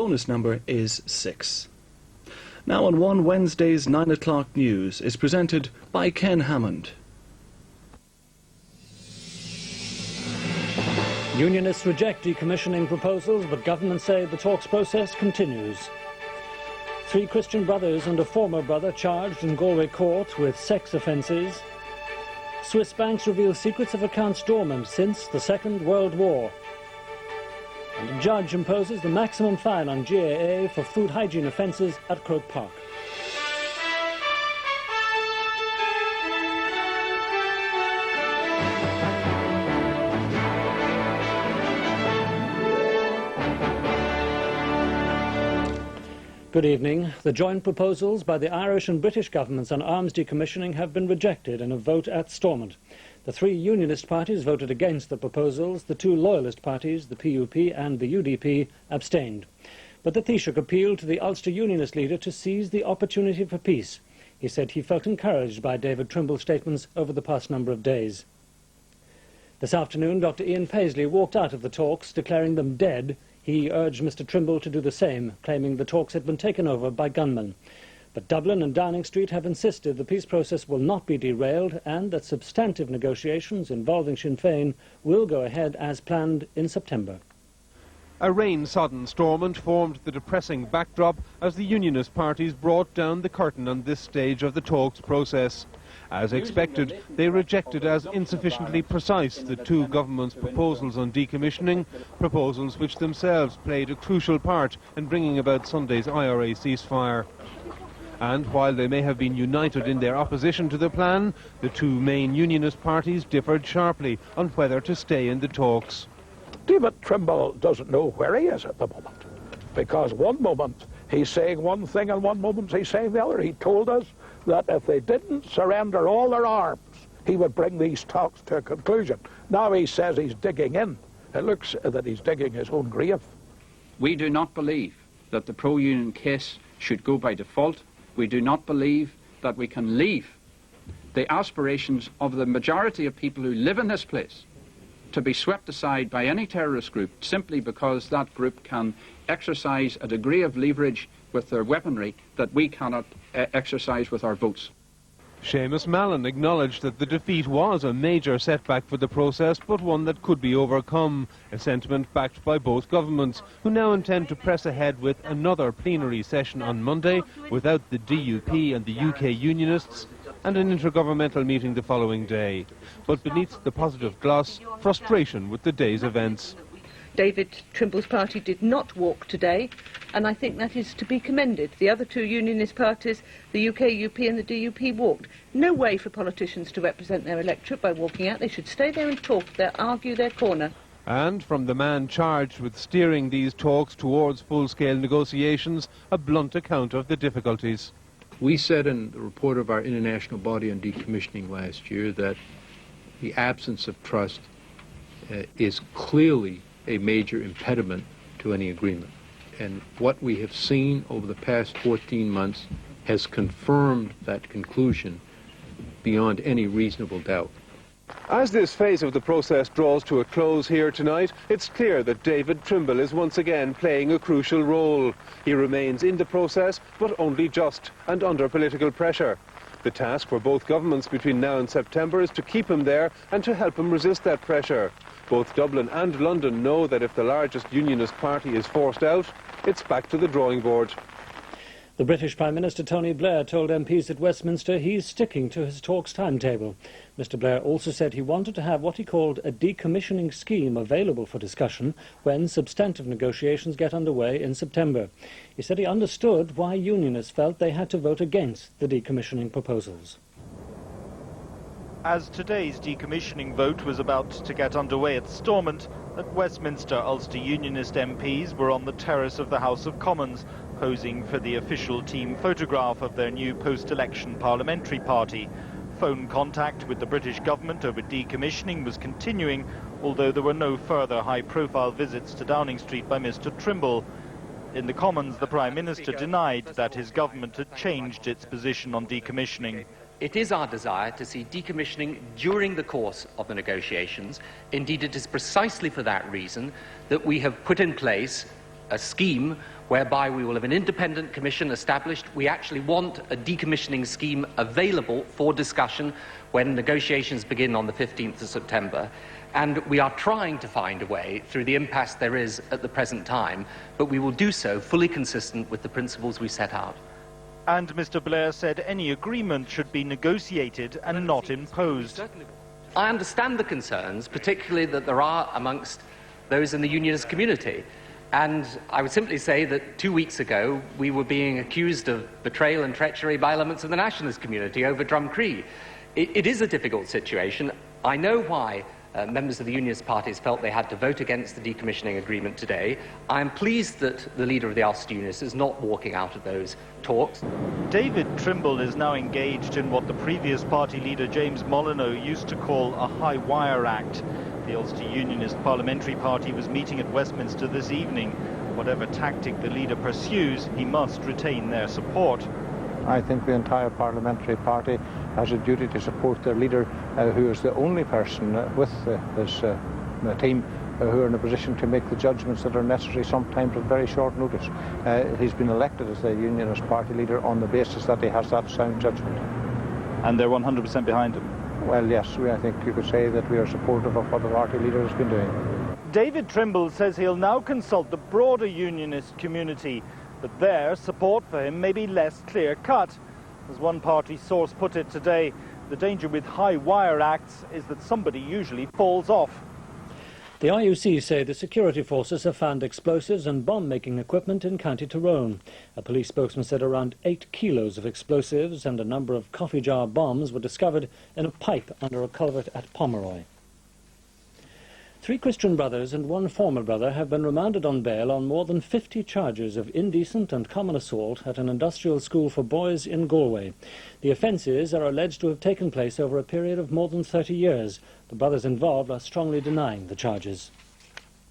bonus number is 6. Now on One Wednesday's 9 o'clock news is presented by Ken Hammond. Unionists reject decommissioning proposals, but government say the talks process continues. 3 Christian brothers and a former brother charged in Galway court with sex offences. Swiss banks reveal secrets of accounts dormant since the Second World War. And a judge imposes the maximum fine on GAA for food hygiene offences at Croke Park. Good evening. The joint proposals by the Irish and British governments on arms decommissioning have been rejected in a vote at Stormont. The 3 Unionist parties voted against the proposals. The 2 Loyalist parties, the PUP and the UDP, abstained. But the Taoiseach appealed to the Ulster Unionist leader to seize the opportunity for peace. He said he felt encouraged by David Trimble's statements over the past number of days. This afternoon, Dr. Ian Paisley walked out of the talks, declaring them dead. He urged Mr. Trimble to do the same, claiming the talks had been taken over by gunmen. But Dublin and Downing Street have insisted the peace process will not be derailed and that substantive negotiations involving Sinn Féin will go ahead as planned in September. A rain-sodden Stormont formed the depressing backdrop as the Unionist parties brought down the curtain on this stage of the talks process. As expected, they rejected as insufficiently precise the 2 governments' proposals on decommissioning, proposals which themselves played a crucial part in bringing about Sunday's IRA ceasefire. And while they may have been united in their opposition to the plan, the 2 main Unionist parties differed sharply on whether to stay in the talks. David Trimble doesn't know where he is at the moment, because one moment he's saying one thing and one moment he's saying the other. He told us that if they didn't surrender all their arms, he would bring these talks to a conclusion. Now he says he's digging in. It looks that he's digging his own grave. We do not believe that the pro-union case should go by default. We do not believe that we can leave the aspirations of the majority of people who live in this place to be swept aside by any terrorist group simply because that group can exercise a degree of leverage with their weaponry that we cannot exercise with our votes. Seamus Mallon acknowledged that the defeat was a major setback for the process, but one that could be overcome, a sentiment backed by both governments, who now intend to press ahead with another plenary session on Monday without the DUP and the UK Unionists, and an intergovernmental meeting the following day. But beneath the positive gloss, frustration with the day's events. David Trimble's party did not walk today, and I think that is to be commended. The other 2 Unionist parties, the UK UP and the DUP, walked. No way for politicians to represent their electorate by walking out. They should stay there and talk, argue their corner. And from the man charged with steering these talks towards full-scale negotiations, a blunt account of the difficulties. We said in the report of our international body on decommissioning last year that the absence of trust is clearly a major impediment to any agreement. And what we have seen over the past 14 months has confirmed that conclusion beyond any reasonable doubt. As this phase of the process draws to a close here tonight, it's clear that David Trimble is once again playing a crucial role. He remains in the process, but only just and under political pressure. The task for both governments between now and September is to keep him there and to help him resist that pressure. Both Dublin and London know that if the largest Unionist party is forced out, it's back to the drawing board. The British Prime Minister Tony Blair told MPs at Westminster he's sticking to his talks timetable. Mr. Blair also said he wanted to have what he called a decommissioning scheme available for discussion when substantive negotiations get underway in September. He said he understood why Unionists felt they had to vote against the decommissioning proposals. As today's decommissioning vote was about to get underway at Stormont, at Westminster, Ulster Unionist MPs were on the terrace of the House of Commons, posing for the official team photograph of their new post-election parliamentary party. Phone contact with the British government over decommissioning was continuing, although there were no further high-profile visits to Downing Street by Mr. Trimble. In the Commons, the Prime Minister denied that his government had changed its position on decommissioning. It is our desire to see decommissioning during the course of the negotiations. Indeed, it is precisely for that reason that we have put in place a scheme whereby we will have an independent commission established. We actually want a decommissioning scheme available for discussion when negotiations begin on the 15th of September. And we are trying to find a way through the impasse there is at the present time, but we will do so fully consistent with the principles we set out. And Mr. Blair said any agreement should be negotiated and not imposed. I understand the concerns, particularly that there are amongst those in the Unionist community. And I would simply say that 2 weeks ago we were being accused of betrayal and treachery by elements of the nationalist community over Drumcree. It is a difficult situation. I know why members of the Unionist parties felt they had to vote against the decommissioning agreement today. I am pleased that the leader of the Ulster Unionists is not walking out of those talks. David Trimble is now engaged in what the previous party leader James Molyneux used to call a high wire act. The Ulster Unionist Parliamentary Party was meeting at Westminster this evening. Whatever tactic the leader pursues, he must retain their support. I think the entire parliamentary party has a duty to support their leader, who is the only person with his team who are in a position to make the judgments that are necessary, sometimes at very short notice. He's been elected as the Unionist party leader on the basis that he has that sound judgment. And they're 100% behind him? Well, yes, I think you could say that we are supportive of what the party leader has been doing. David Trimble says he'll now consult the broader Unionist community, but their support for him may be less clear-cut. As one party source put it today, the danger with high wire acts is that somebody usually falls off. The RUC say the security forces have found explosives and bomb-making equipment in County Tyrone. A police spokesman said around 8 kilos of explosives and a number of coffee jar bombs were discovered in a pipe under a culvert at Pomeroy. 3 Christian brothers and 1 former brother have been remanded on bail on more than 50 charges of indecent and common assault at an industrial school for boys in Galway. The offences are alleged to have taken place over a period of more than 30 years. The brothers involved are strongly denying the charges.